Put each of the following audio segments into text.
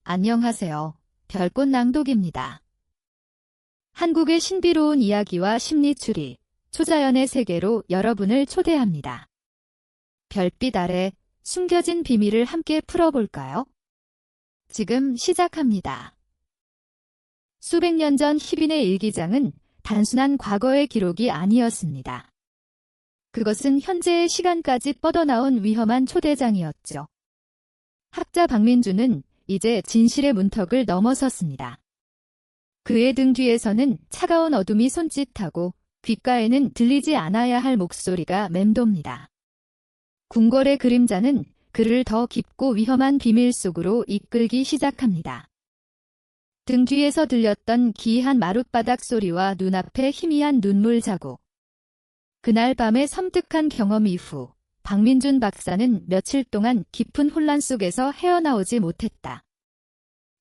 안녕하세요. 별꽃 낭독입니다. 한국의 신비로운 이야기와 심리추리, 초자연의 세계로 여러분을 초대합니다. 별빛 아래 숨겨진 비밀을 함께 풀어볼까요? 지금 시작합니다. 수백 년 전 희빈의 일기장은 단순한 과거의 기록이 아니었습니다. 그것은 현재의 시간까지 뻗어나온 위험한 초대장이었죠. 학자 박민주는 이제 진실의 문턱을 넘어섰습니다. 그의 등 뒤에서는 차가운 어둠이 손짓하고 귓가에는 들리지 않아야 할 목소리가 맴돕니다. 궁궐의 그림자는 그를 더 깊고 위험한 비밀 속으로 이끌기 시작합니다. 등 뒤에서 들렸던 기이한 마룻바닥 소리와 눈앞에 희미한 눈물 자국. 그날 밤의 섬뜩한 경험 이후 박민준 박사는 며칠 동안 깊은 혼란 속에서 헤어나오지 못했다.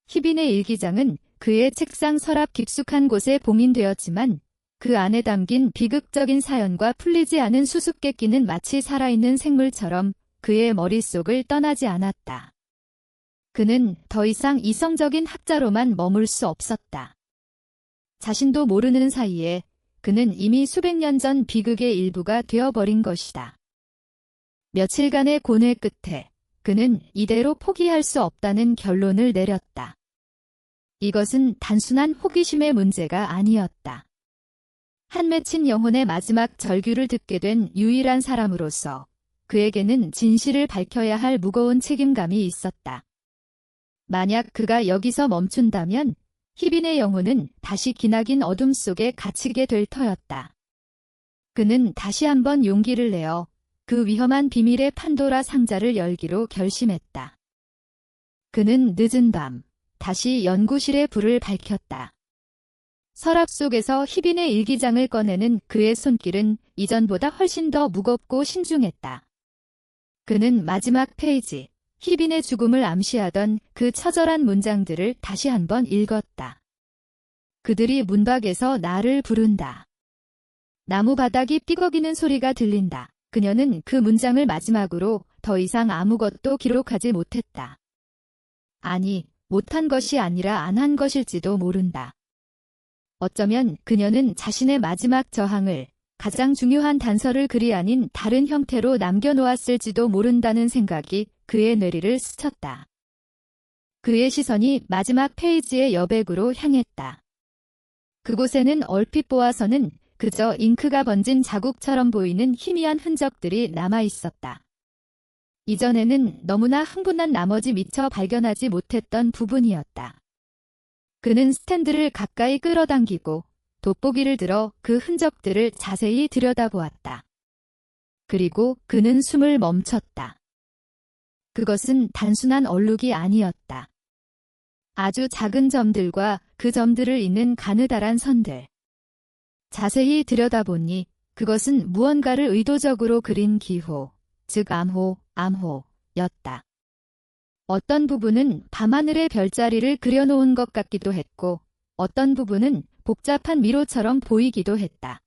희빈의 일기장은 그의 책상 서랍 깊숙한 곳에 봉인되었지만 그 안에 담긴 비극적인 사연과 풀리지 않은 수수께끼는 마치 살아있는 생물처럼 그의 머릿속을 떠나지 않았다. 그는 더 이상 이성적인 학자로만 머물 수 없었다. 자신도 모르는 사이에 그는 이미 수백 년 전 비극의 일부가 되어버린 것이다. 며칠간의 고뇌 끝에 그는 이대로 포기할 수 없다는 결론을 내렸다. 이것은 단순한 호기심의 문제가 아니었다. 한 맺힌 영혼의 마지막 절규를 듣게 된 유일한 사람으로서 그에게는 진실을 밝혀야 할 무거운 책임감이 있었다. 만약 그가 여기서 멈춘다면 희빈의 영혼은 다시 기나긴 어둠 속에 갇히게 될 터였다. 그는 다시 한번 용기를 내어 그 위험한 비밀의 판도라 상자를 열기로 결심했다. 그는 늦은 밤 다시 연구실의 불을 밝혔다. 서랍 속에서 희빈의 일기장을 꺼내는 그의 손길은 이전보다 훨씬 더 무겁고 신중했다. 그는 마지막 페이지, 희빈의 죽음을 암시하던 그 처절한 문장들을 다시 한번 읽었다. 그들이 문밖에서 나를 부른다. 나무 바닥이 삐걱이는 소리가 들린다. 그녀는 그 문장을 마지막으로 더 이상 아무것도 기록하지 못했다. 아니, 못한 것이 아니라 안 한 것일지도 모른다. 어쩌면 그녀는 자신의 마지막 저항을 가장 중요한 단서를 글이 아닌 다른 형태로 남겨놓았을지도 모른다는 생각이 그의 뇌리를 스쳤다. 그의 시선이 마지막 페이지의 여백으로 향했다. 그곳에는 얼핏 보아서는 그저 잉크가 번진 자국처럼 보이는 희미한 흔적들이 남아있었다. 이전에는 너무나 흥분한 나머지 미처 발견하지 못했던 부분이었다. 그는 스탠드를 가까이 끌어당기고 돋보기를 들어 그 흔적들을 자세히 들여다보았다. 그리고 그는 숨을 멈췄다. 그것은 단순한 얼룩이 아니었다. 아주 작은 점들과 그 점들을 잇는 가느다란 선들. 자세히 들여다보니 그것은 무언가를 의도적으로 그린 기호, 즉 암호였다. 어떤 부분은 밤하늘의 별자리를 그려놓은 것 같기도 했고 어떤 부분은 복잡한 미로처럼 보이기도 했다.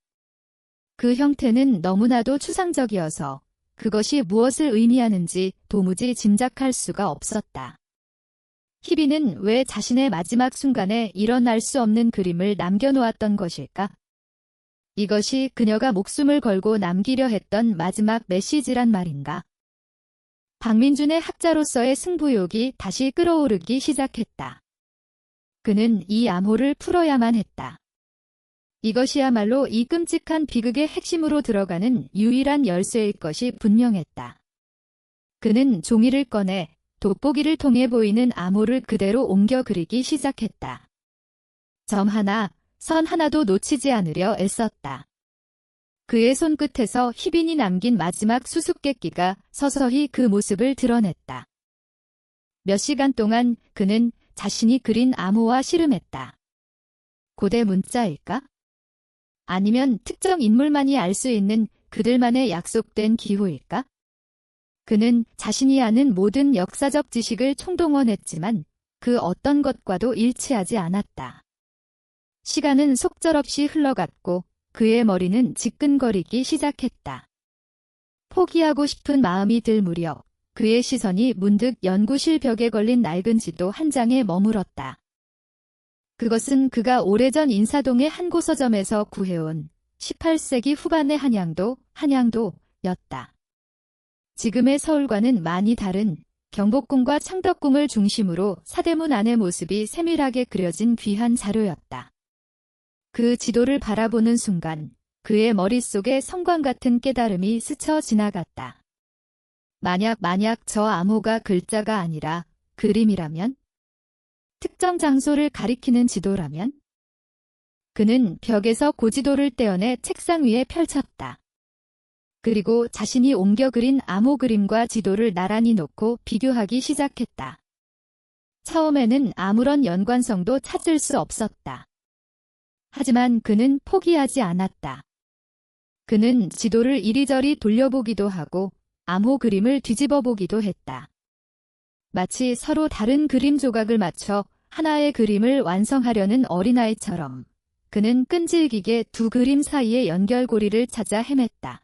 그 형태는 너무나도 추상적이어서 그것이 무엇을 의미하는지 도무지 짐작할 수가 없었다. 희빈은 왜 자신의 마지막 순간에 일어날 수 없는 그림을 남겨놓았던 것일까? 이것이 그녀가 목숨을 걸고 남기려 했던 마지막 메시지란 말인가? 박민준의 학자로서의 승부욕이 다시 끓어오르기 시작했다. 그는 이 암호를 풀어야만 했다. 이것이야말로 이 끔찍한 비극의 핵심으로 들어가는 유일한 열쇠일 것이 분명했다. 그는 종이를 꺼내 돋보기를 통해 보이는 암호를 그대로 옮겨 그리기 시작했다. 점 하나, 선 하나도 놓치지 않으려 애썼다. 그의 손끝에서 희빈이 남긴 마지막 수수께끼가 서서히 그 모습을 드러냈다. 몇 시간 동안 그는 자신이 그린 암호와 씨름했다. 고대 문자일까? 아니면 특정 인물만이 알 수 있는 그들만의 약속된 기호일까? 그는 자신이 아는 모든 역사적 지식을 총동원했지만 그 어떤 것과도 일치하지 않았다. 시간은 속절없이 흘러갔고 그의 머리는 지끈거리기 시작했다. 포기하고 싶은 마음이 들 무렵 그의 시선이 문득 연구실 벽에 걸린 낡은 지도 한 장에 머물었다. 그것은 그가 오래전 인사동의 한 고서점에서 구해온 18세기 후반의 한양도였다. 지금의 서울과는 많이 다른 경복궁과 창덕궁을 중심으로 사대문 안의 모습이 세밀하게 그려진 귀한 자료였다. 그 지도를 바라보는 순간 그의 머릿속에 성광 같은 깨달음이 스쳐 지나갔다. 만약 저 암호가 글자가 아니라 그림이라면? 특정 장소를 가리키는 지도라면? 그는 벽에서 고지도를 떼어내 책상 위에 펼쳤다. 그리고 자신이 옮겨 그린 암호 그림과 지도를 나란히 놓고 비교하기 시작했다. 처음에는 아무런 연관성도 찾을 수 없었다. 하지만 그는 포기하지 않았다. 그는 지도를 이리저리 돌려보기도 하고 암호 그림을 뒤집어 보기도 했다. 마치 서로 다른 그림 조각을 맞춰 하나의 그림을 완성하려는 어린아이처럼 그는 끈질기게 두 그림 사이의 연결고리를 찾아 헤맸다.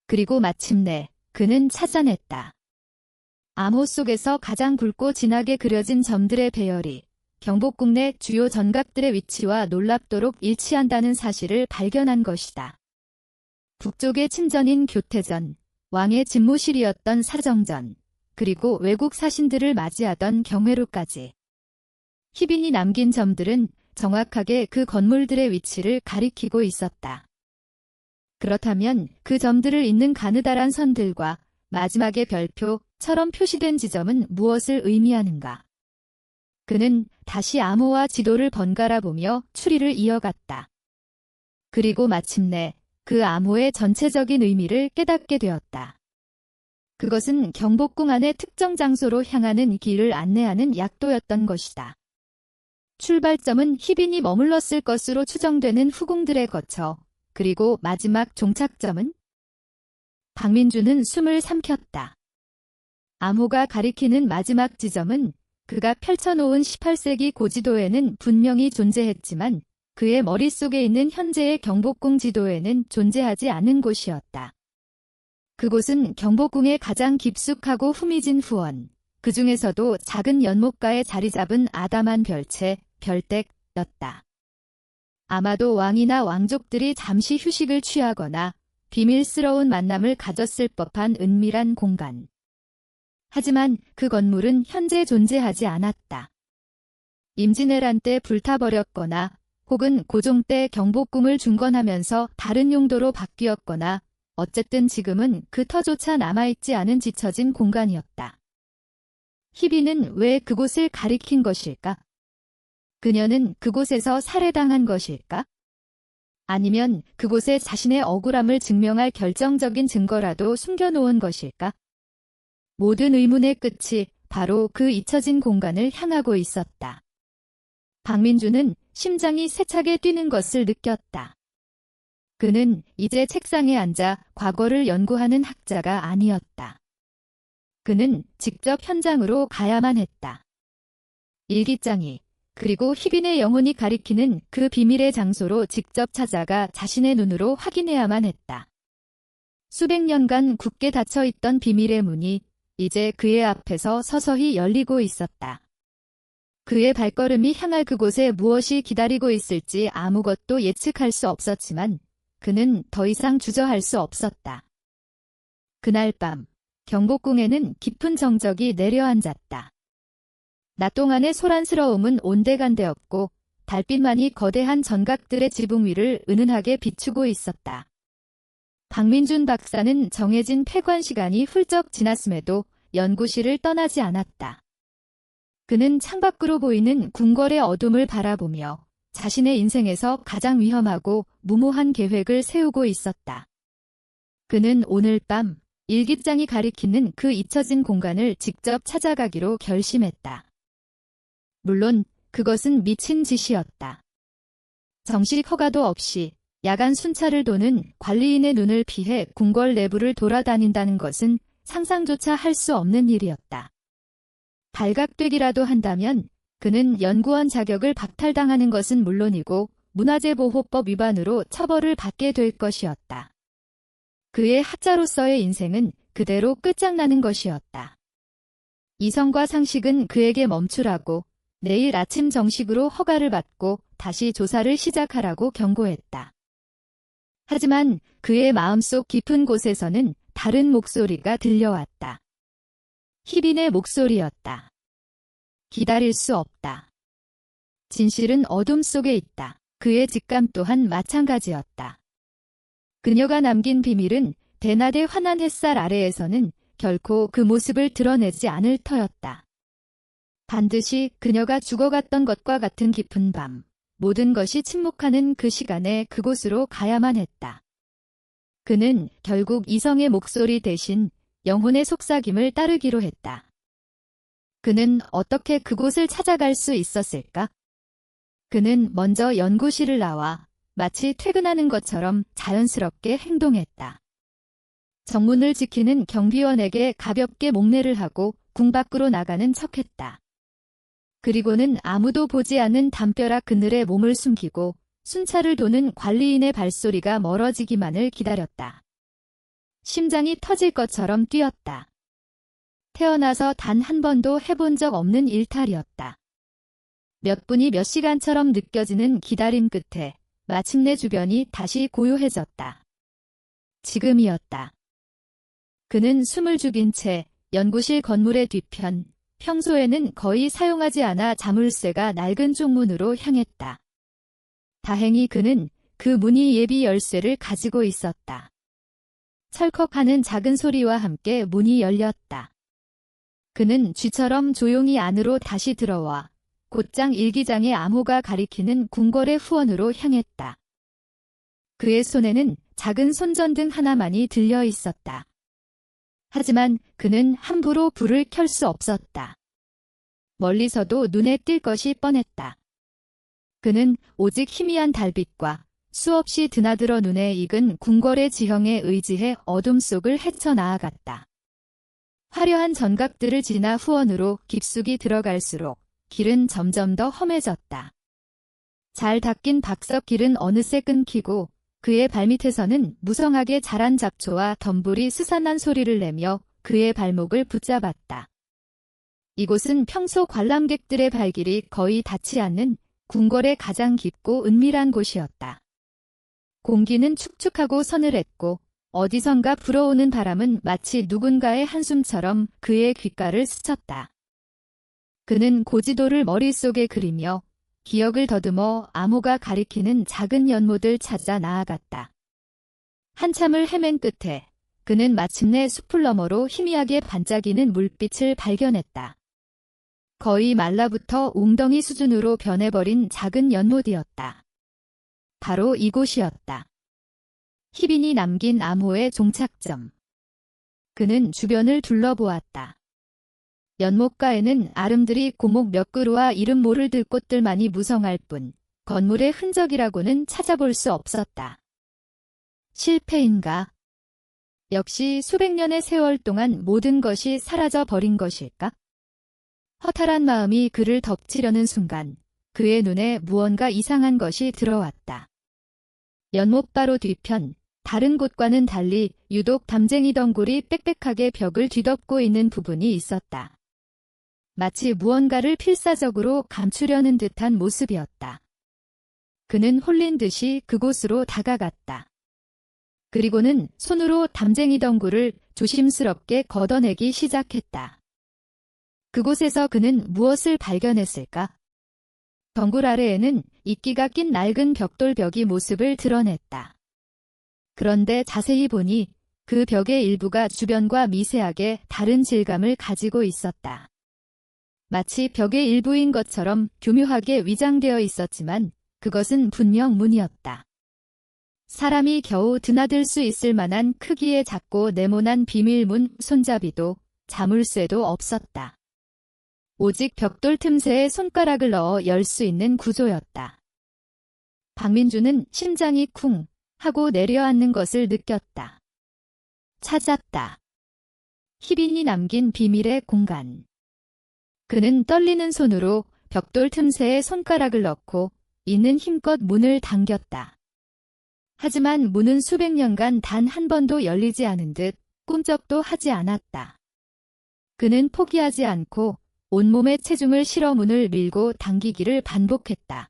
그리고 마침내 그는 찾아냈다. 암호 속에서 가장 굵고 진하게 그려진 점들의 배열이 경복궁 내 주요 전각들의 위치와 놀랍도록 일치한다는 사실을 발견한 것이다. 북쪽의 침전인 교태전, 왕의 집무실이었던 사정전, 그리고 외국 사신들을 맞이하던 경회로까지. 희빈이 남긴 점들은 정확하게 그 건물들의 위치를 가리키고 있었다. 그렇다면 그 점들을 잇는 가느다란 선들과 마지막의 별표처럼 표시된 지점은 무엇을 의미하는가? 그는 다시 암호와 지도를 번갈아 보며 추리를 이어갔다. 그리고 마침내 그 암호의 전체적인 의미를 깨닫게 되었다. 그것은 경복궁 안의 특정 장소로 향하는 길을 안내하는 약도였던 것이다. 출발점은 희빈이 머물렀을 것으로 추정되는 후궁들에 거쳐 그리고 마지막 종착점은? 박민주는 숨을 삼켰다. 암호가 가리키는 마지막 지점은 그가 펼쳐놓은 18세기 고지도에는 분명히 존재했지만 그의 머릿속에 있는 현재의 경복궁 지도에는 존재하지 않은 곳이었다. 그곳은 경복궁의 가장 깊숙하고 후미진 후원, 그 중에서도 작은 연못가에 자리 잡은 아담한 별채, 별댁이었다. 아마도 왕이나 왕족들이 잠시 휴식을 취하거나 비밀스러운 만남을 가졌을 법한 은밀한 공간. 하지만 그 건물은 현재 존재하지 않았다. 임진왜란 때 불타버렸거나 혹은 고종 때 경복궁을 중건하면서 다른 용도로 바뀌었거나 어쨌든 지금은 그 터조차 남아있지 않은 지쳐진 공간이었다. 희빈은 왜 그곳을 가리킨 것일까? 그녀는 그곳에서 살해당한 것일까? 아니면 그곳에 자신의 억울함을 증명할 결정적인 증거라도 숨겨놓은 것일까? 모든 의문의 끝이 바로 그 잊혀진 공간을 향하고 있었다. 박민주는 심장이 세차게 뛰는 것을 느꼈다. 그는 이제 책상에 앉아 과거를 연구하는 학자가 아니었다. 그는 직접 현장으로 가야만 했다. 일기장이 그리고 희빈의 영혼이 가리키는 그 비밀의 장소로 직접 찾아가 자신의 눈으로 확인해야만 했다. 수백 년간 굳게 닫혀있던 비밀의 문이 이제 그의 앞에서 서서히 열리고 있었다. 그의 발걸음이 향할 그곳에 무엇이 기다리고 있을지 아무것도 예측할 수 없었지만 그는 더 이상 주저할 수 없었다. 그날 밤 경복궁에는 깊은 정적이 내려앉았다. 낮 동안의 소란스러움은 온데간데없고 달빛만이 거대한 전각들의 지붕 위를 은은하게 비추고 있었다. 박민준 박사는 정해진 폐관 시간이 훌쩍 지났음에도 연구실을 떠나지 않았다. 그는 창밖으로 보이는 궁궐의 어둠을 바라보며 자신의 인생에서 가장 위험하고 무모한 계획을 세우고 있었다. 그는 오늘 밤 일기장이 가리키는 그 잊혀진 공간을 직접 찾아가기로 결심했다. 물론 그것은 미친 짓이었다. 정식 허가도 없이 야간 순찰을 도는 관리인의 눈을 피해 궁궐 내부를 돌아다닌다는 것은 상상조차 할 수 없는 일이었다. 발각되기라도 한다면 그는 연구원 자격을 박탈당하는 것은 물론이고 문화재보호법 위반으로 처벌을 받게 될 것이었다. 그의 학자로서의 인생은 그대로 끝장나는 것이었다. 이성과 상식은 그에게 멈추라고 내일 아침 정식으로 허가를 받고 다시 조사를 시작하라고 경고했다. 하지만 그의 마음속 깊은 곳에서는 다른 목소리가 들려왔다. 희빈의 목소리였다. 기다릴 수 없다. 진실은 어둠 속에 있다. 그의 직감 또한 마찬가지였다. 그녀가 남긴 비밀은 대낮의 환한 햇살 아래에서는 결코 그 모습을 드러내지 않을 터였다. 반드시 그녀가 죽어갔던 것과 같은 깊은 밤, 모든 것이 침묵하는 그 시간에 그곳으로 가야만 했다. 그는 결국 이성의 목소리 대신 영혼의 속삭임을 따르기로 했다. 그는 어떻게 그곳을 찾아갈 수 있었을까? 그는 먼저 연구실을 나와 마치 퇴근하는 것처럼 자연스럽게 행동했다. 정문을 지키는 경비원에게 가볍게 목례를 하고 궁 밖으로 나가는 척했다. 그리고는 아무도 보지 않는 담벼락 그늘에 몸을 숨기고 순찰을 도는 관리인의 발소리가 멀어지기만을 기다렸다. 심장이 터질 것처럼 뛰었다. 태어나서 단 한 번도 해본 적 없는 일탈이었다. 몇 분이 몇 시간처럼 느껴지는 기다림 끝에 마침내 주변이 다시 고요해졌다. 지금이었다. 그는 숨을 죽인 채 연구실 건물의 뒤편, 평소에는 거의 사용하지 않아 자물쇠가 낡은 쪽문으로 향했다. 다행히 그는 그 문이 예비 열쇠를 가지고 있었다. 철컥하는 작은 소리와 함께 문이 열렸다. 그는 쥐처럼 조용히 안으로 다시 들어와 곧장 일기장의 암호가 가리키는 궁궐의 후원으로 향했다. 그의 손에는 작은 손전등 하나만이 들려 있었다. 하지만 그는 함부로 불을 켤 수 없었다. 멀리서도 눈에 띌 것이 뻔했다. 그는 오직 희미한 달빛과 수없이 드나들어 눈에 익은 궁궐의 지형에 의지해 어둠 속을 헤쳐나아갔다. 화려한 전각들을 지나 후원으로 깊숙이 들어갈수록 길은 점점 더 험해졌다. 잘 닦인 박석길은 어느새 끊기고 그의 발밑에서는 무성하게 자란 잡초와 덤불이 스산한 소리를 내며 그의 발목을 붙잡았다. 이곳은 평소 관람객들의 발길이 거의 닿지 않는 궁궐의 가장 깊고 은밀한 곳이었다. 공기는 축축하고 서늘했고 어디선가 불어오는 바람은 마치 누군가의 한숨처럼 그의 귓가를 스쳤다. 그는 고지도를 머릿속에 그리며 기억을 더듬어 암호가 가리키는 작은 연못을 찾아 나아갔다. 한참을 헤맨 끝에 그는 마침내 숲을 너머로 희미하게 반짝이는 물빛을 발견했다. 거의 말라붙어 웅덩이 수준으로 변해버린 작은 연못이었다. 바로 이곳이었다. 희빈이 남긴 암호의 종착점. 그는 주변을 둘러보았다. 연못가에는 아름드리 고목 몇 그루와 이름 모를 들꽃들만이 무성할 뿐 건물의 흔적이라고는 찾아볼 수 없었다. 실패인가? 역시 수백 년의 세월 동안 모든 것이 사라져 버린 것일까? 허탈한 마음이 그를 덮치려는 순간 그의 눈에 무언가 이상한 것이 들어왔다. 연못 바로 뒤편, 다른 곳과는 달리 유독 담쟁이 덩굴이 빽빽하게 벽을 뒤덮고 있는 부분이 있었다. 마치 무언가를 필사적으로 감추려는 듯한 모습이었다. 그는 홀린 듯이 그곳으로 다가갔다. 그리고는 손으로 담쟁이 덩굴을 조심스럽게 걷어내기 시작했다. 그곳에서 그는 무엇을 발견했을까? 덩굴 아래에는 이끼가 낀 낡은 벽돌벽이 모습을 드러냈다. 그런데 자세히 보니 그 벽의 일부가 주변과 미세하게 다른 질감을 가지고 있었다. 마치 벽의 일부인 것처럼 교묘하게 위장되어 있었지만 그것은 분명 문이었다. 사람이 겨우 드나들 수 있을 만한 크기의 작고 네모난 비밀문 손잡이도 자물쇠도 없었다. 오직 벽돌 틈새에 손가락을 넣어 열 수 있는 구조였다. 박민주는 심장이 쿵 하고 내려앉는 것을 느꼈다. 찾았다. 희빈이 남긴 비밀의 공간. 그는 떨리는 손으로 벽돌 틈새에 손가락을 넣고 있는 힘껏 문을 당겼다. 하지만 문은 수백 년간 단 한 번도 열리지 않은 듯 꿈쩍도 하지 않았다. 그는 포기하지 않고 온몸에 체중을 실어 문을 밀고 당기기를 반복했다.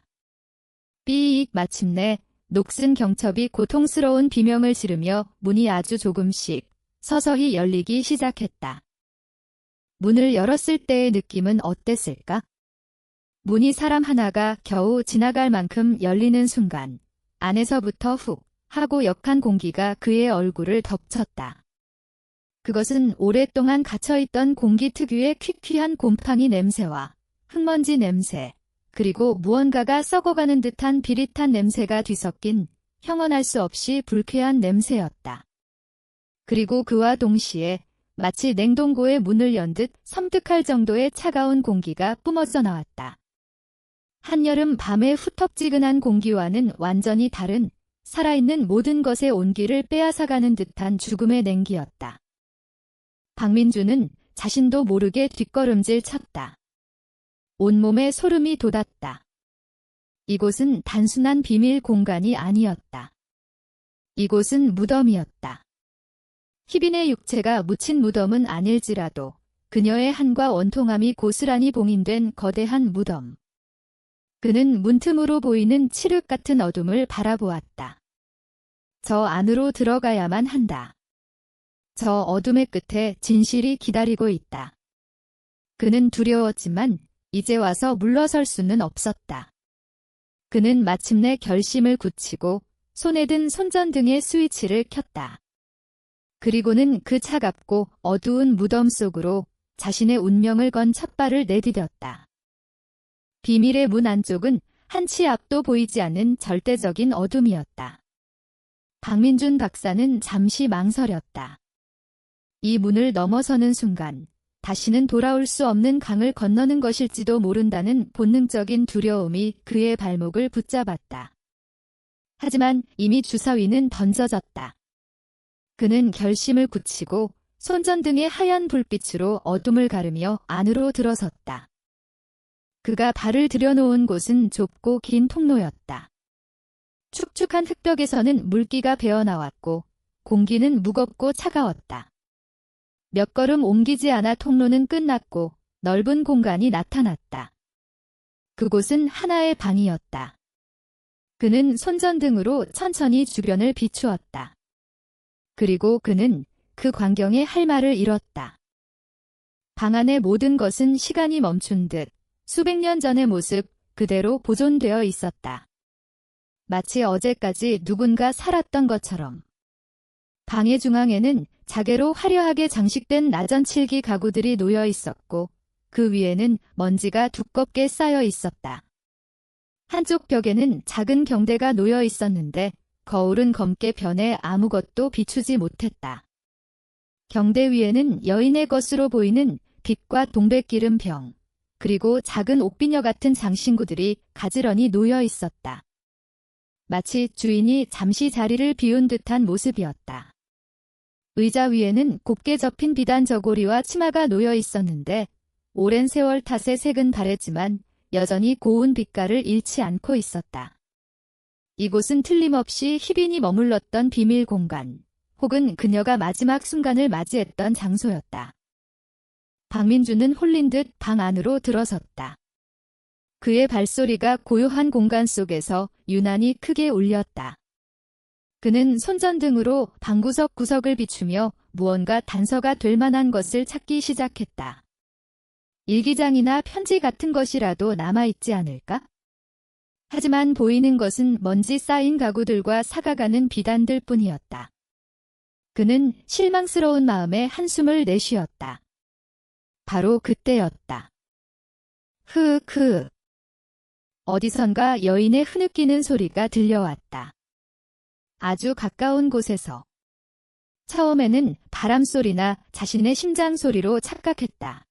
삐익. 마침내 녹슨 경첩이 고통스러운 비명을 지르며 문이 아주 조금씩 서서히 열리기 시작했다. 문을 열었을 때의 느낌은 어땠을까? 문이 사람 하나가 겨우 지나갈 만큼 열리는 순간 안에서부터 훅 하고 역한 공기가 그의 얼굴을 덮쳤다. 그것은 오랫동안 갇혀있던 공기 특유의 퀴퀴한 곰팡이 냄새와 흙먼지 냄새, 그리고 무언가가 썩어가는 듯한 비릿한 냄새가 뒤섞인 형언할 수 없이 불쾌한 냄새였다. 그리고 그와 동시에 마치 냉동고의 문을 연 듯 섬뜩할 정도의 차가운 공기가 뿜어져 나왔다. 한여름 밤의 후텁지근한 공기와는 완전히 다른 살아있는 모든 것의 온기를 빼앗아가는 듯한 죽음의 냉기였다. 박민주는 자신도 모르게 뒷걸음질 쳤다. 온몸에 소름이 돋았다. 이곳은 단순한 비밀 공간이 아니었다. 이곳은 무덤이었다. 희빈의 육체가 묻힌 무덤은 아닐지라도 그녀의 한과 원통함이 고스란히 봉인된 거대한 무덤. 그는 문틈으로 보이는 칠흑 같은 어둠을 바라보았다. 저 안으로 들어가야만 한다. 저 어둠의 끝에 진실이 기다리고 있다. 그는 두려웠지만 이제 와서 물러설 수는 없었다. 그는 마침내 결심을 굳히고 손에 든 손전등의 스위치를 켰다. 그리고는 그 차갑고 어두운 무덤 속으로 자신의 운명을 건 첫 발을 내디뎠다. 비밀의 문 안쪽은 한 치 앞도 보이지 않는 절대적인 어둠이었다. 박민준 박사는 잠시 망설였다. 이 문을 넘어서는 순간 다시는 돌아올 수 없는 강을 건너는 것일지도 모른다는 본능적인 두려움이 그의 발목을 붙잡았다. 하지만 이미 주사위는 던져졌다. 그는 결심을 굳히고 손전등의 하얀 불빛으로 어둠을 가르며 안으로 들어섰다. 그가 발을 들여놓은 곳은 좁고 긴 통로였다. 축축한 흙벽에서는 물기가 배어나왔고 공기는 무겁고 차가웠다. 몇 걸음 옮기지 않아 통로는 끝났고 넓은 공간이 나타났다. 그곳은 하나의 방이었다. 그는 손전등으로 천천히 주변을 비추었다. 그리고 그는 그 광경에 할 말을 잃었다. 방 안의 모든 것은 시간이 멈춘 듯 수백 년 전의 모습 그대로 보존되어 있었다. 마치 어제까지 누군가 살았던 것처럼. 방의 중앙에는 자개로 화려하게 장식된 나전 칠기 가구들이 놓여 있었고 그 위에는 먼지가 두껍게 쌓여 있었다. 한쪽 벽에는 작은 경대가 놓여 있었는데 거울은 검게 변해 아무것도 비추지 못했다. 경대 위에는 여인의 것으로 보이는 빛과 동백기름 병, 그리고 작은 옥비녀 같은 장신구들이 가지런히 놓여 있었다. 마치 주인이 잠시 자리를 비운 듯한 모습이었다. 의자 위에는 곱게 접힌 비단 저고리와 치마가 놓여 있었는데 오랜 세월 탓에 색은 바랬지만 여전히 고운 빛깔을 잃지 않고 있었다. 이곳은 틀림없이 희빈이 머물렀던 비밀 공간, 혹은 그녀가 마지막 순간을 맞이했던 장소였다. 박민주는 홀린 듯 방 안으로 들어섰다. 그의 발소리가 고요한 공간 속에서 유난히 크게 울렸다. 그는 손전등으로 방 구석구석을 비추며 무언가 단서가 될 만한 것을 찾기 시작했다. 일기장이나 편지 같은 것이라도 남아있지 않을까? 하지만 보이는 것은 먼지 쌓인 가구들과 사가가는 비단들 뿐이었다. 그는 실망스러운 마음에 한숨을 내쉬었다. 바로 그때였다. 흐흐. 어디선가 여인의 흐느끼는 소리가 들려왔다. 아주 가까운 곳에서. 처음에는 바람소리나 자신의 심장 소리로 착각했다.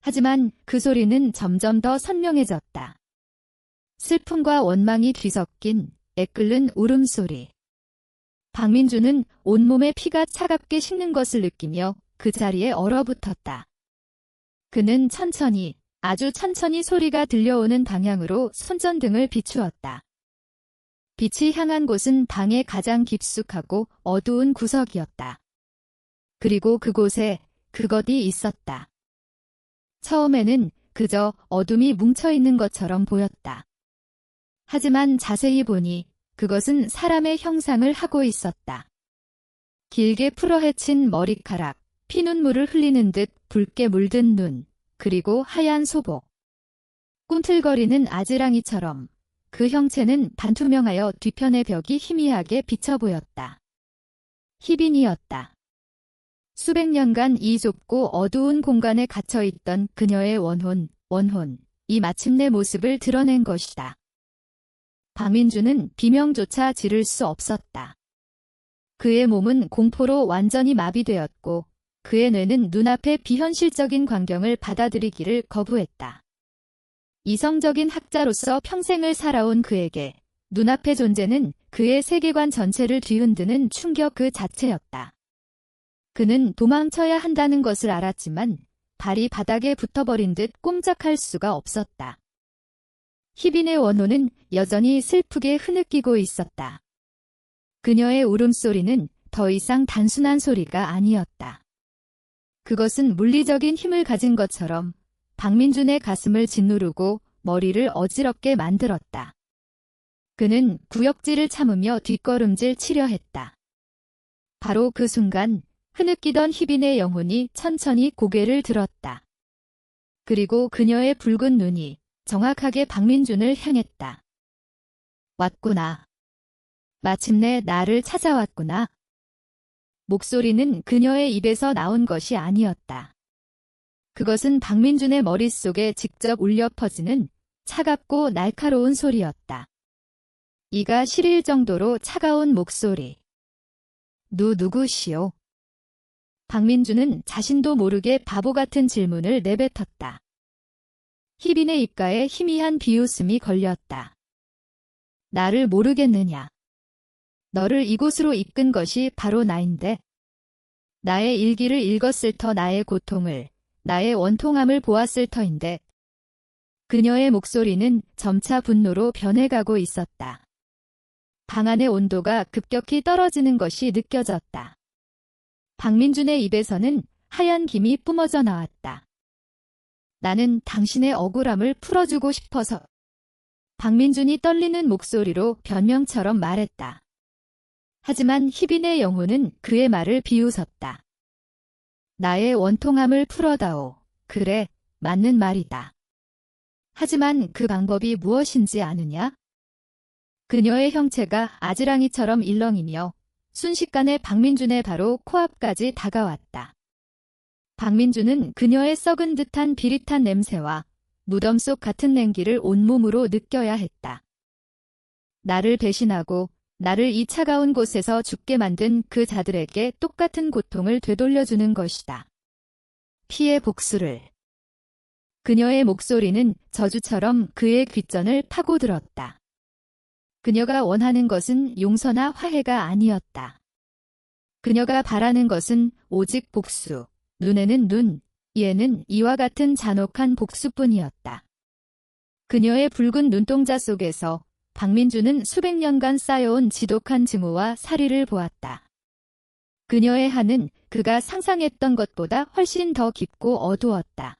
하지만 그 소리는 점점 더 선명해졌다. 슬픔과 원망이 뒤섞인 애끓는 울음소리. 박민주는 온몸에 피가 차갑게 식는 것을 느끼며 그 자리에 얼어붙었다. 그는 천천히, 아주 천천히 소리가 들려오는 방향으로 손전등을 비추었다. 빛이 향한 곳은 방의 가장 깊숙하고 어두운 구석이었다. 그리고 그곳에 그것이 있었다. 처음에는 그저 어둠이 뭉쳐있는 것처럼 보였다. 하지만 자세히 보니 그것은 사람의 형상을 하고 있었다. 길게 풀어헤친 머리카락, 피눈물을 흘리는 듯 붉게 물든 눈, 그리고 하얀 소복. 꿈틀거리는 아지랑이처럼 그 형체는 반투명하여 뒤편의 벽이 희미하게 비쳐 보였다. 희빈이었다. 수백 년간 이 좁고 어두운 공간에 갇혀있던 그녀의 원혼이 마침내 모습을 드러낸 것이다. 박민주는 비명조차 지를 수 없었다. 그의 몸은 공포로 완전히 마비되었고 그의 뇌는 눈앞의 비현실적인 광경을 받아들이기를 거부했다. 이성적인 학자로서 평생을 살아온 그에게 눈앞의 존재는 그의 세계관 전체를 뒤흔드는 충격 그 자체였다. 그는 도망쳐야 한다는 것을 알았지만 발이 바닥에 붙어버린 듯 꼼짝할 수가 없었다. 희빈의 원혼은 여전히 슬프게 흐느끼고 있었다. 그녀의 울음소리는 더 이상 단순한 소리가 아니었다. 그것은 물리적인 힘을 가진 것처럼 박민준의 가슴을 짓누르고 머리를 어지럽게 만들었다. 그는 구역질을 참으며 뒷걸음질 치려 했다. 바로 그 순간 흐느끼던 희빈의 영혼이 천천히 고개를 들었다. 그리고 그녀의 붉은 눈이 정확하게 박민준을 향했다. 왔구나. 마침내 나를 찾아왔구나. 목소리는 그녀의 입에서 나온 것이 아니었다. 그것은 박민준의 머릿속에 직접 울려 퍼지는 차갑고 날카로운 소리였다. 이가 시릴 정도로 차가운 목소리. 누구시오? 박민준은 자신도 모르게 바보 같은 질문을 내뱉었다. 희빈의 입가에 희미한 비웃음이 걸렸다. 나를 모르겠느냐? 너를 이곳으로 이끈 것이 바로 나인데. 나의 일기를 읽었을 터 나의 고통을, 나의 원통함을 보았을 터인데. 그녀의 목소리는 점차 분노로 변해가고 있었다. 방 안의 온도가 급격히 떨어지는 것이 느껴졌다. 박민준의 입에서는 하얀 김이 뿜어져 나왔다. 나는 당신의 억울함을 풀어주고 싶어서. 박민준이 떨리는 목소리로 변명처럼 말했다. 하지만 희빈의 영혼은 그의 말을 비웃었다. 나의 원통함을 풀어다오. 그래, 맞는 말이다. 하지만 그 방법이 무엇인지 아느냐? 그녀의 형체가 아지랑이처럼 일렁이며 순식간에 박민준의 바로 코앞까지 다가왔다. 박민준은 그녀의 썩은 듯한 비릿한 냄새와 무덤 속 같은 냉기를 온몸으로 느껴야 했다. 나를 배신하고 나를 이 차가운 곳에서 죽게 만든 그 자들에게 똑같은 고통을 되돌려주는 것이다. 피의 복수를. 그녀의 목소리는 저주처럼 그의 귓전을 파고들었다. 그녀가 원하는 것은 용서나 화해가 아니었다. 그녀가 바라는 것은 오직 복수. 눈에는 눈, 이에는 이와 같은 잔혹한 복수뿐이었다. 그녀의 붉은 눈동자 속에서 박민준은 수백 년간 쌓여온 지독한 증오와 살의를 보았다. 그녀의 한은 그가 상상했던 것보다 훨씬 더 깊고 어두웠다.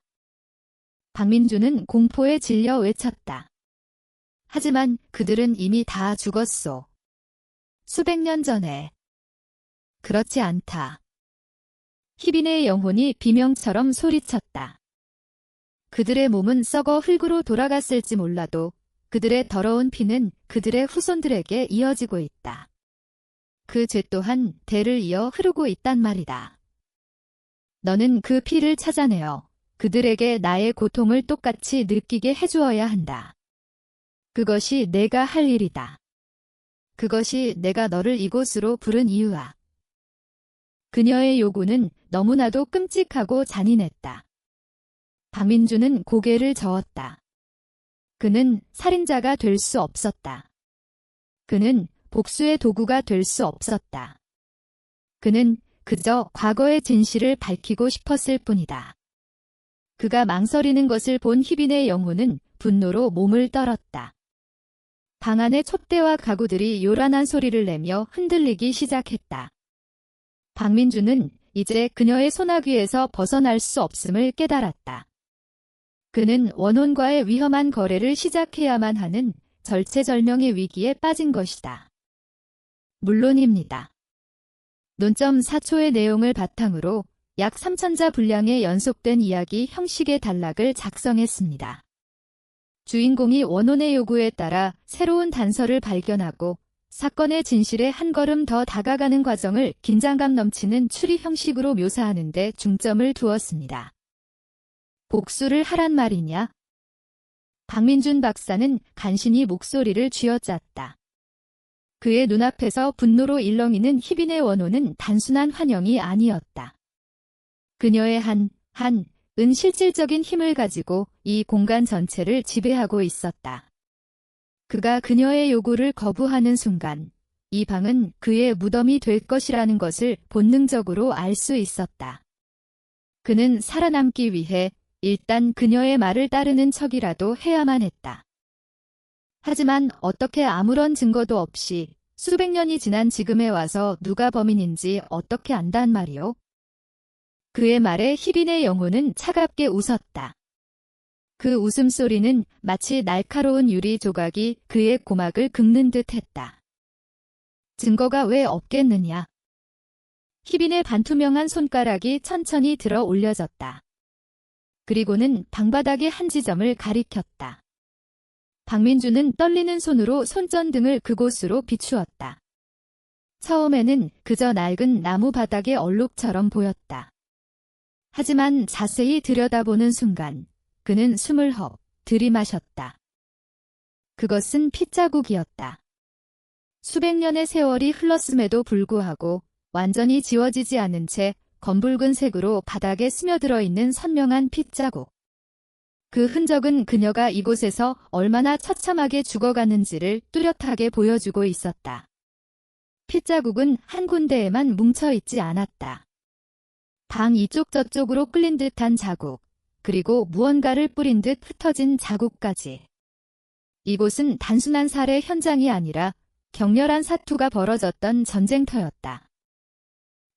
박민준은 공포에 질려 외쳤다. 하지만 그들은 이미 다 죽었소. 수백 년 전에. 그렇지 않다. 희빈의 영혼이 비명처럼 소리쳤다. 그들의 몸은 썩어 흙으로 돌아갔을지 몰라도 그들의 더러운 피는 그들의 후손들에게 이어지고 있다. 그 죄 또한 대를 이어 흐르고 있단 말이다. 너는 그 피를 찾아내어 그들에게 나의 고통을 똑같이 느끼게 해주어야 한다. 그것이 내가 할 일이다. 그것이 내가 너를 이곳으로 부른 이유야. 그녀의 요구는 너무나도 끔찍하고 잔인했다. 박민준은 고개를 저었다. 그는 살인자가 될 수 없었다. 그는 복수의 도구가 될 수 없었다. 그는 그저 과거의 진실을 밝히고 싶었을 뿐이다. 그가 망설이는 것을 본 희빈의 영혼은 분노로 몸을 떨었다. 방 안의 촛대와 가구들이 요란한 소리를 내며 흔들리기 시작했다. 박민준은 이제 그녀의 소나귀에서 벗어날 수 없음을 깨달았다. 그는 원혼과의 위험한 거래를 시작해야만 하는 절체절명의 위기에 빠진 것이다. 물론입니다. 논점 4초의 내용을 바탕으로 약 3,000자 분량의 연속된 이야기 형식의 단락을 작성했습니다. 주인공이 원혼의 요구에 따라 새로운 단서를 발견하고 사건의 진실에 한 걸음 더 다가가는 과정을 긴장감 넘치는 추리 형식으로 묘사하는 데 중점을 두었습니다. 복수를 하란 말이냐? 박민준 박사는 간신히 목소리를 쥐어짰다. 그의 눈앞에서 분노로 일렁이는 희빈의 원혼은 단순한 환영이 아니었다. 그녀의 은 실질적인 힘을 가지고 이 공간 전체를 지배하고 있었다. 그가 그녀의 요구를 거부하는 순간 이 방은 그의 무덤이 될 것이라는 것을 본능적으로 알 수 있었다. 그는 살아남기 위해 일단 그녀의 말을 따르는 척이라도 해야만 했다. 하지만 어떻게 아무런 증거도 없이 수백 년이 지난 지금에 와서 누가 범인인지 어떻게 안단 말이오? 그의 말에 희빈의 영혼은 차갑게 웃었다. 그 웃음소리는 마치 날카로운 유리 조각이 그의 고막을 긁는 듯 했다. 증거가 왜 없겠느냐? 희빈의 반투명한 손가락이 천천히 들어 올려졌다. 그리고는 방바닥의 한 지점을 가리켰다. 박민주는 떨리는 손으로 손전등을 그곳으로 비추었다. 처음에는 그저 낡은 나무 바닥의 얼룩처럼 보였다. 하지만 자세히 들여다보는 순간 그는 숨을 헉 들이마셨다. 그것은 핏자국이었다. 수백 년의 세월이 흘렀음에도 불구하고 완전히 지워지지 않은 채 검붉은 색으로 바닥에 스며들어 있는 선명한 핏자국. 그 흔적은 그녀가 이곳에서 얼마나 처참하게 죽어가는지를 뚜렷하게 보여주고 있었다. 핏자국은 한 군데에만 뭉쳐있지 않았다. 방 이쪽 저쪽으로 끌린 듯한 자국, 그리고 무언가를 뿌린 듯 흩어진 자국까지. 이곳은 단순한 살해 현장이 아니라 격렬한 사투가 벌어졌던 전쟁터였다.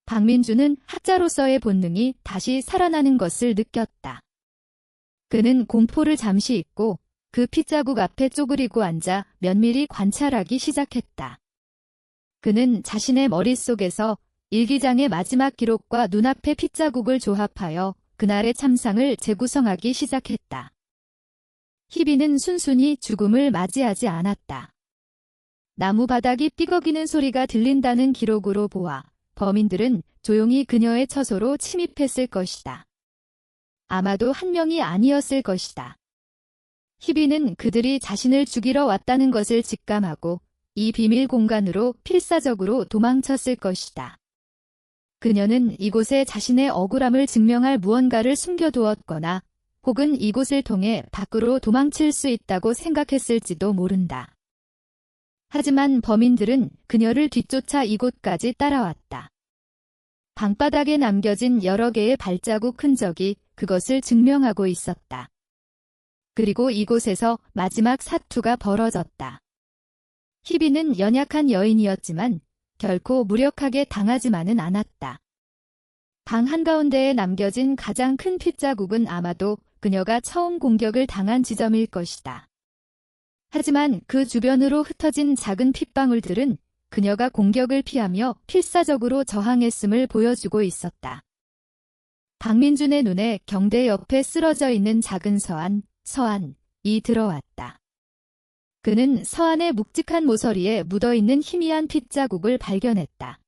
박민주는 학자로서의 본능이 다시 살아나는 것을 느꼈다. 그는 공포를 잠시 잊고 그 핏자국 앞에 쪼그리고 앉아 면밀히 관찰하기 시작했다. 그는 자신의 머릿속에서 일기장의 마지막 기록과 눈앞의 핏자국을 조합하여 그날의 참상을 재구성하기 시작했다. 희빈은 순순히 죽음을 맞이하지 않았다. 나무 바닥이 삐걱이는 소리가 들린다는 기록으로 보아 범인들은 조용히 그녀의 처소로 침입했을 것이다. 아마도 한 명이 아니었을 것이다. 희빈은 그들이 자신을 죽이러 왔다는 것을 직감하고 이 비밀 공간으로 필사적으로 도망쳤을 것이다. 그녀는 이곳에 자신의 억울함을 증명할 무언가를 숨겨두었거나 혹은 이곳을 통해 밖으로 도망칠 수 있다고 생각했을지도 모른다. 하지만 범인들은 그녀를 뒤쫓아 이곳까지 따라왔다. 방바닥에 남겨진 여러 개의 발자국 흔적이 그것을 증명하고 있었다. 그리고 이곳에서 마지막 사투가 벌어졌다. 희빈은 연약한 여인이었지만 결코 무력하게 당하지만은 않았다. 방 한가운데에 남겨진 가장 큰 핏자국은 아마도 그녀가 처음 공격을 당한 지점일 것이다. 하지만 그 주변으로 흩어진 작은 핏방울들은 그녀가 공격을 피하며 필사적으로 저항했음을 보여주고 있었다. 박민준의 눈에 경대 옆에 쓰러져 있는 작은 서한이 들어왔다. 그는 서한의 묵직한 모서리에 묻어있는 희미한 핏자국을 발견했다.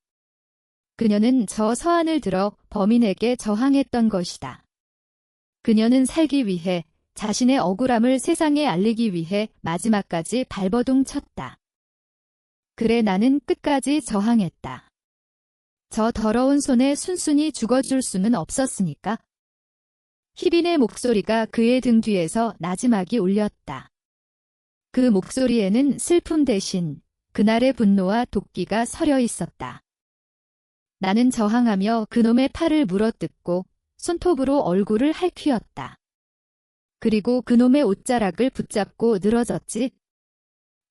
그녀는 저 서한을 들어 범인에게 저항했던 것이다. 그녀는 살기 위해, 자신의 억울함을 세상에 알리기 위해 마지막까지 발버둥 쳤다. 그래, 나는 끝까지 저항했다. 저 더러운 손에 순순히 죽어줄 수는 없었으니까. 희빈의 목소리가 그의 등 뒤에서 나지막이 울렸다. 그 목소리에는 슬픔 대신 그날의 분노와 도끼가 서려 있었다. 나는 저항하며 그놈의 팔을 물어뜯고 손톱으로 얼굴을 핥히었다. 그리고 그놈의 옷자락을 붙잡고 늘어졌지.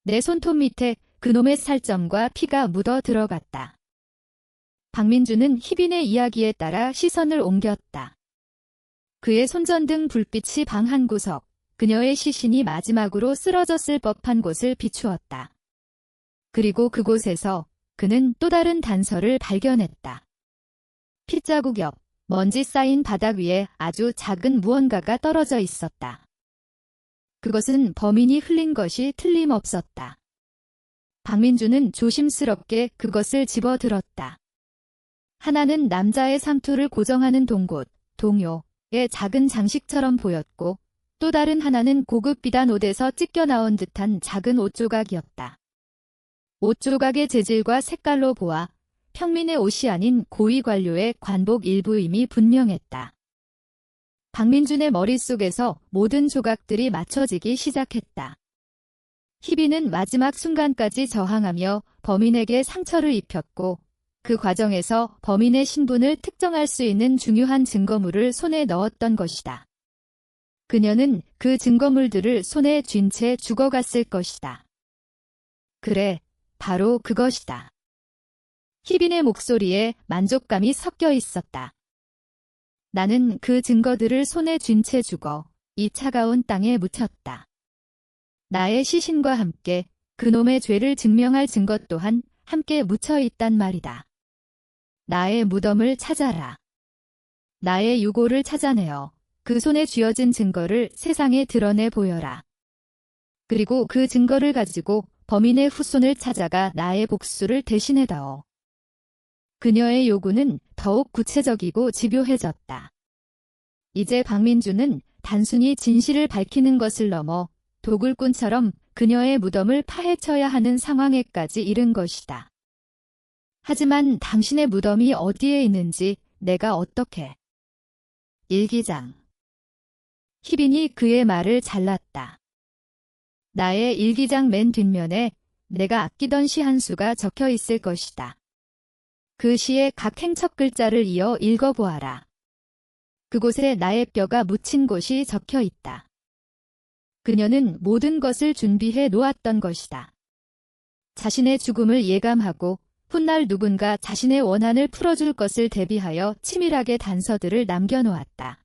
내 손톱 밑에 그놈의 살점과 피가 묻어 들어갔다. 박민주는 희빈의 이야기에 따라 시선을 옮겼다. 그의 손전등 불빛이 방 한 구석, 그녀의 시신이 마지막으로 쓰러졌을 법한 곳을 비추었다. 그리고 그곳에서 그는 또 다른 단서를 발견했다. 핏자국 옆, 먼지 쌓인 바닥 위에 아주 작은 무언가가 떨어져 있었다. 그것은 범인이 흘린 것이 틀림없었다. 박민주는 조심스럽게 그것을 집어들었다. 하나는 남자의 상투를 고정하는 동곳, 동요의 작은 장식처럼 보였고, 또 다른 하나는 고급 비단 옷에서 찢겨 나온 듯한 작은 옷조각이었다. 옷조각의 재질과 색깔로 보아 평민의 옷이 아닌 고위 관료의 관복 일부임이 분명했다. 박민준의 머릿속에서 모든 조각들이 맞춰지기 시작했다. 희빈은 마지막 순간까지 저항하며 범인에게 상처를 입혔고, 그 과정에서 범인의 신분을 특정할 수 있는 중요한 증거물을 손에 넣었던 것이다. 그녀는 그 증거물들을 손에 쥔 채 죽어갔을 것이다. 그래, 바로 그것이다. 희빈의 목소리에 만족감이 섞여 있었다. 나는 그 증거들을 손에 쥔 채 죽어 이 차가운 땅에 묻혔다. 나의 시신과 함께 그놈의 죄를 증명할 증거 또한 함께 묻혀 있단 말이다. 나의 무덤을 찾아라. 나의 유골을 찾아내어 그 손에 쥐어진 증거를 세상에 드러내 보여라. 그리고 그 증거를 가지고 범인의 후손을 찾아가 나의 복수를 대신해다오. 그녀의 요구는 더욱 구체적이고 집요해졌다. 이제 박민주는 단순히 진실을 밝히는 것을 넘어 도굴꾼처럼 그녀의 무덤을 파헤쳐야 하는 상황에까지 이른 것이다. 하지만 당신의 무덤이 어디에 있는지 내가 어떻게... 일기장. 희빈이 그의 말을 잘랐다. 나의 일기장 맨 뒷면에 내가 아끼던 시 한 수가 적혀 있을 것이다. 그 시의 각 행척 글자를 이어 읽어보아라. 그곳에 나의 뼈가 묻힌 곳이 적혀 있다. 그녀는 모든 것을 준비해 놓았던 것이다. 자신의 죽음을 예감하고 훗날 누군가 자신의 원한을 풀어줄 것을 대비하여 치밀하게 단서들을 남겨놓았다.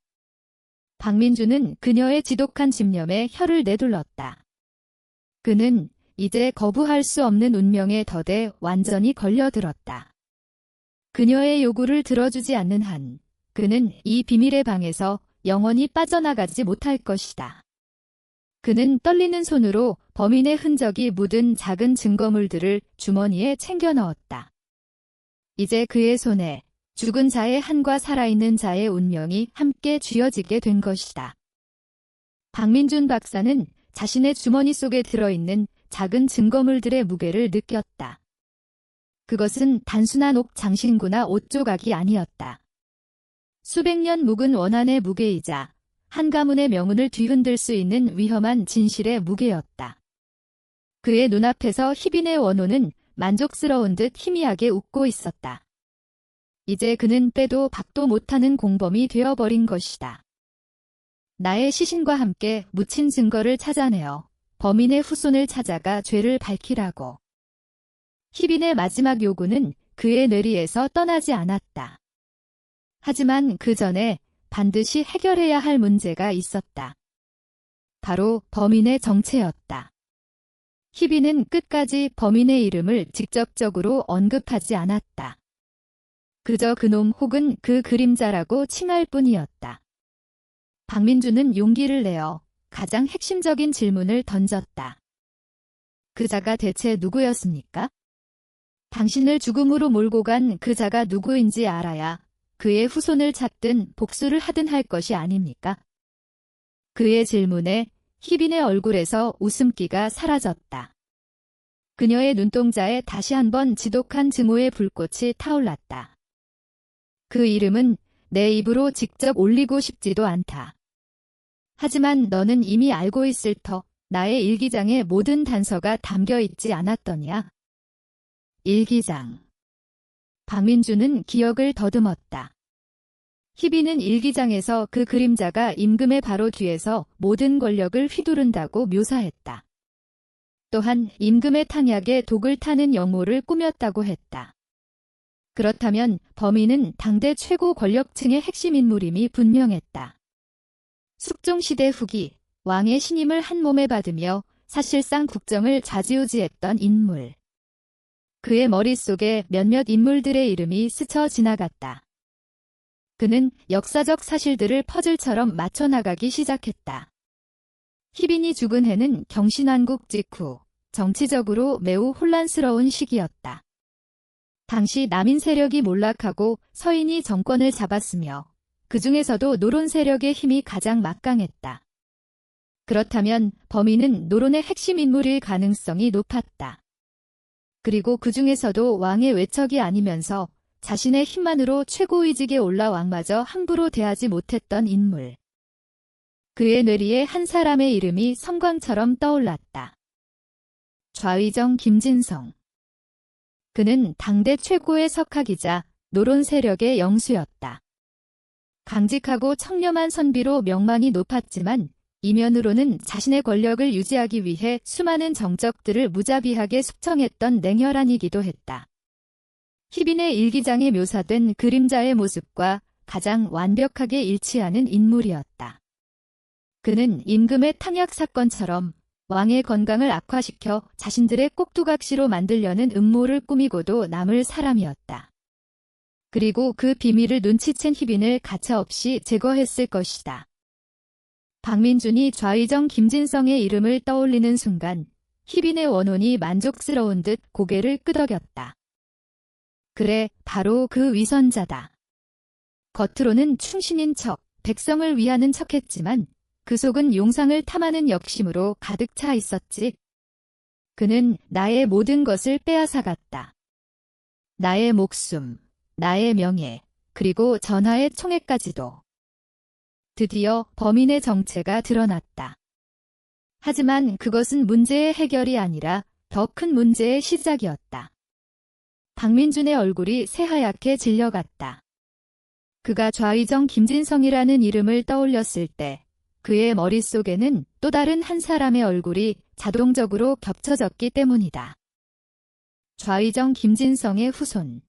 박민주는 그녀의 지독한 집념에 혀를 내둘렀다. 그는 이제 거부할 수 없는 운명의 덫에 완전히 걸려들었다. 그녀의 요구를 들어주지 않는 한 그는 이 비밀의 방에서 영원히 빠져나가지 못할 것이다. 그는 떨리는 손으로 범인의 흔적이 묻은 작은 증거물들을 주머니에 챙겨 넣었다. 이제 그의 손에 죽은 자의 한과 살아있는 자의 운명이 함께 쥐어지게 된 것이다. 박민준 박사는 자신의 주머니 속에 들어있는 작은 증거물들의 무게를 느꼈다. 그것은 단순한 옥 장신구나 옷조각이 아니었다. 수백 년 묵은 원한의 무게이자 한 가문의 명운을 뒤흔들 수 있는 위험한 진실의 무게였다. 그의 눈앞에서 희빈의 원호는 만족스러운 듯 희미하게 웃고 있었다. 이제 그는 빼도 박도 못하는 공범이 되어버린 것이다. 나의 시신과 함께 묻힌 증거를 찾아내어 범인의 후손을 찾아가 죄를 밝히라고. 희빈의 마지막 요구는 그의 뇌리에서 떠나지 않았다. 하지만 그 전에 반드시 해결해야 할 문제가 있었다. 바로 범인의 정체였다. 희빈은 끝까지 범인의 이름을 직접적으로 언급하지 않았다. 그저 그놈 혹은 그 그림자라고 칭할 뿐이었다. 박민주는 용기를 내어 가장 핵심적인 질문을 던졌다. 그 자가 대체 누구였습니까? 당신을 죽음으로 몰고 간 그 자가 누구인지 알아야 그의 후손을 찾든 복수를 하든 할 것이 아닙니까? 그의 질문에 희빈의 얼굴에서 웃음기가 사라졌다. 그녀의 눈동자에 다시 한번 지독한 증오의 불꽃이 타올랐다. 그 이름은 내 입으로 직접 올리고 싶지도 않다. 하지만 너는 이미 알고 있을 터 나의 일기장에 모든 단서가 담겨 있지 않았더냐? 일기장. 박민주는 기억을 더듬었다. 희빈은 일기장에서 그 그림자가 임금의 바로 뒤에서 모든 권력을 휘두른다고 묘사했다. 또한 임금의 탕약에 독을 타는 영모를 꾸몄다고 했다. 그렇다면 범인은 당대 최고 권력층의 핵심 인물임이 분명했다. 숙종시대 후기, 왕의 신임을 한 몸에 받으며 사실상 국정을 좌지우지했던 인물. 그의 머릿속에 몇몇 인물들의 이름이 스쳐 지나갔다. 그는 역사적 사실들을 퍼즐처럼 맞춰나가기 시작했다. 희빈이 죽은 해는 경신왕국 직후, 정치적으로 매우 혼란스러운 시기였다. 당시 남인 세력이 몰락하고 서인이 정권을 잡았으며 그 중에서도 노론 세력의 힘이 가장 막강했다. 그렇다면 범인은 노론의 핵심 인물일 가능성이 높았다. 그리고 그 중에서도 왕의 외척이 아니면서 자신의 힘만으로 최고위직에 올라 왕마저 함부로 대하지 못했던 인물. 그의 뇌리에 한 사람의 이름이 성광처럼 떠올랐다. 좌의정 김진성. 그는 당대 최고의 석학이자 노론 세력의 영수였다. 강직하고 청렴한 선비로 명망이 높았지만 이면으로는 자신의 권력을 유지하기 위해 수많은 정적들을 무자비하게 숙청했던 냉혈한이기도 했다. 희빈의 일기장에 묘사된 그림자의 모습과 가장 완벽하게 일치하는 인물이었다. 그는 임금의 탕약 사건처럼 왕의 건강을 악화시켜 자신들의 꼭두각시로 만들려는 음모를 꾸미고도 남을 사람이었다. 그리고 그 비밀을 눈치챈 희빈을 가차없이 제거했을 것이다. 박민준이 좌의정 김진성의 이름을 떠올리는 순간 희빈의 원혼이 만족스러운 듯 고개를 끄덕였다. 그래, 바로 그 위선자다. 겉으로는 충신인 척, 백성을 위하는 척했지만 그 속은 용상을 탐하는 역심으로 가득 차 있었지. 그는 나의 모든 것을 빼앗아갔다. 나의 목숨, 나의 명예, 그리고 전하의 총애까지도. 드디어 범인의 정체가 드러났다. 하지만 그것은 문제의 해결이 아니라 더 큰 문제의 시작이었다. 박민준의 얼굴이 새하얗게 질려갔다. 그가 좌의정 김진성이라는 이름을 떠올렸을 때 그의 머릿속에는 또 다른 한 사람의 얼굴이 자동적으로 겹쳐졌기 때문이다. 좌의정 김진성의 후손.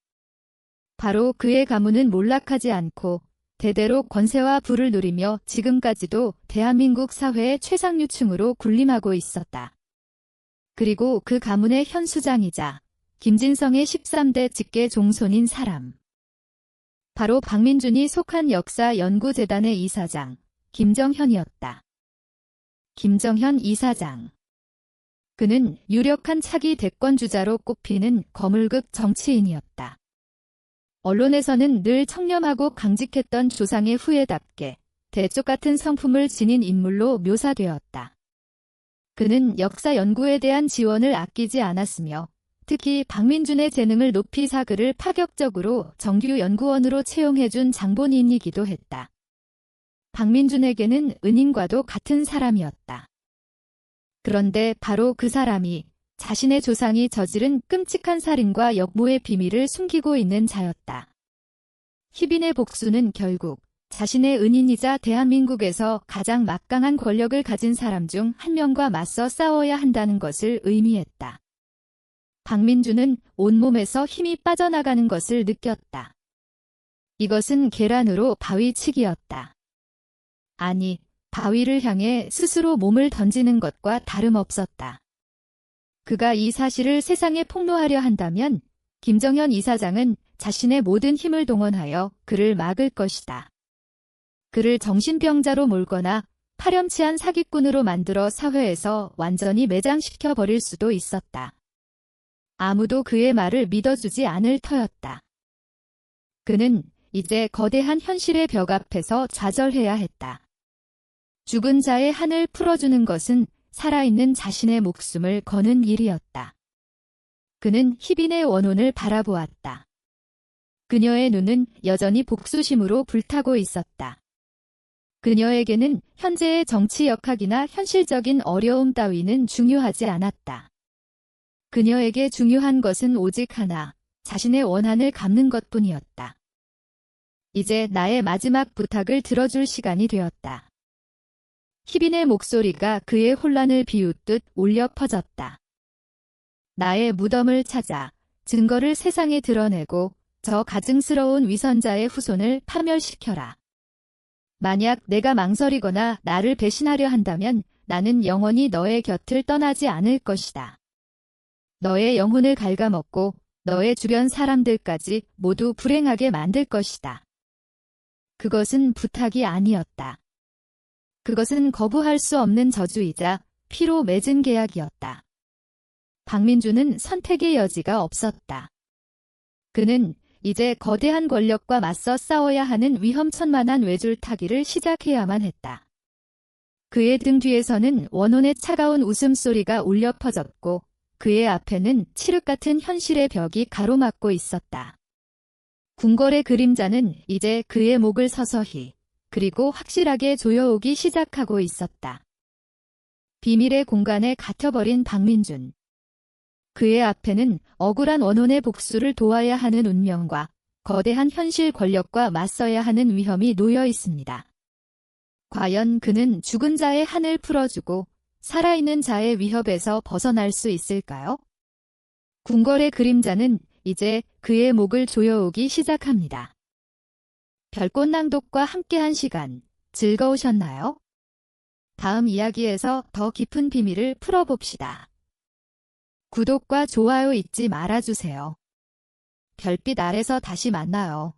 바로 그의 가문은 몰락하지 않고 대대로 권세와 부를 누리며 지금까지도 대한민국 사회의 최상류층으로 군림하고 있었다. 그리고 그 가문의 현수장이자 김진성의 13대 직계 종손인 사람. 바로 박민준이 속한 역사연구재단의 이사장, 김정현이었다. 김정현 이사장. 그는 유력한 차기 대권주자로 꼽히는 거물급 정치인이었다. 언론에서는 늘 청렴하고 강직했던 조상의 후예답게 대쪽 같은 성품을 지닌 인물로 묘사되었다. 그는 역사 연구에 대한 지원을 아끼지 않았으며 특히 박민준의 재능을 높이 사그를 파격적으로 정규 연구원으로 채용해준 장본인이기도 했다. 박민준에게는 은인과도 같은 사람이었다. 그런데 바로 그 사람이 자신의 조상이 저지른 끔찍한 살인과 역모의 비밀을 숨기고 있는 자였다. 희빈의 복수는 결국 자신의 은인이자 대한민국에서 가장 막강한 권력을 가진 사람 중 한 명과 맞서 싸워야 한다는 것을 의미했다. 박민준은 온몸에서 힘이 빠져나가는 것을 느꼈다. 이것은 계란으로 바위치기였다. 아니, 바위를 향해 스스로 몸을 던지는 것과 다름없었다. 그가 이 사실을 세상에 폭로하려 한다면 김정현 이사장은 자신의 모든 힘을 동원하여 그를 막을 것이다. 그를 정신병자로 몰거나 파렴치한 사기꾼으로 만들어 사회에서 완전히 매장시켜 버릴 수도 있었다. 아무도 그의 말을 믿어주지 않을 터였다. 그는 이제 거대한 현실의 벽 앞에서 좌절해야 했다. 죽은 자의 한을 풀어주는 것은 살아있는 자신의 목숨을 거는 일이었다. 그는 희빈의 원혼을 바라보았다. 그녀의 눈은 여전히 복수심으로 불타고 있었다. 그녀에게는 현재의 정치 역학이나 현실적인 어려움 따위는 중요하지 않았다. 그녀에게 중요한 것은 오직 하나, 자신의 원한을 갚는 것뿐이었다. 이제 나의 마지막 부탁을 들어줄 시간이 되었다. 희빈의 목소리가 그의 혼란을 비웃듯 울려 퍼졌다. 나의 무덤을 찾아 증거를 세상에 드러내고 저 가증스러운 위선자의 후손을 파멸시켜라. 만약 내가 망설이거나 나를 배신하려 한다면 나는 영원히 너의 곁을 떠나지 않을 것이다. 너의 영혼을 갉아먹고 너의 주변 사람들까지 모두 불행하게 만들 것이다. 그것은 부탁이 아니었다. 그것은 거부할 수 없는 저주이자 피로 맺은 계약이었다. 박민주는 선택의 여지가 없었다. 그는 이제 거대한 권력과 맞서 싸워야 하는 위험천만한 외줄타기를 시작해야만 했다. 그의 등 뒤에서는 원혼의 차가운 웃음소리가 울려 퍼졌고 그의 앞에는 칠흑 같은 현실의 벽이 가로막고 있었다. 궁궐의 그림자는 이제 그의 목을 서서히 그리고 확실하게 조여오기 시작하고 있었다. 비밀의 공간에 갇혀버린 박민준. 그의 앞에는 억울한 원혼의 복수를 도와야 하는 운명과 거대한 현실 권력과 맞서야 하는 위험이 놓여 있습니다. 과연 그는 죽은 자의 한을 풀어주고 살아있는 자의 위협에서 벗어날 수 있을까요? 궁궐의 그림자는 이제 그의 목을 조여오기 시작합니다. 별꽃 낭독과 함께한 시간 즐거우셨나요? 다음 이야기에서 더 깊은 비밀을 풀어봅시다. 구독과 좋아요 잊지 말아주세요. 별빛 아래서 다시 만나요.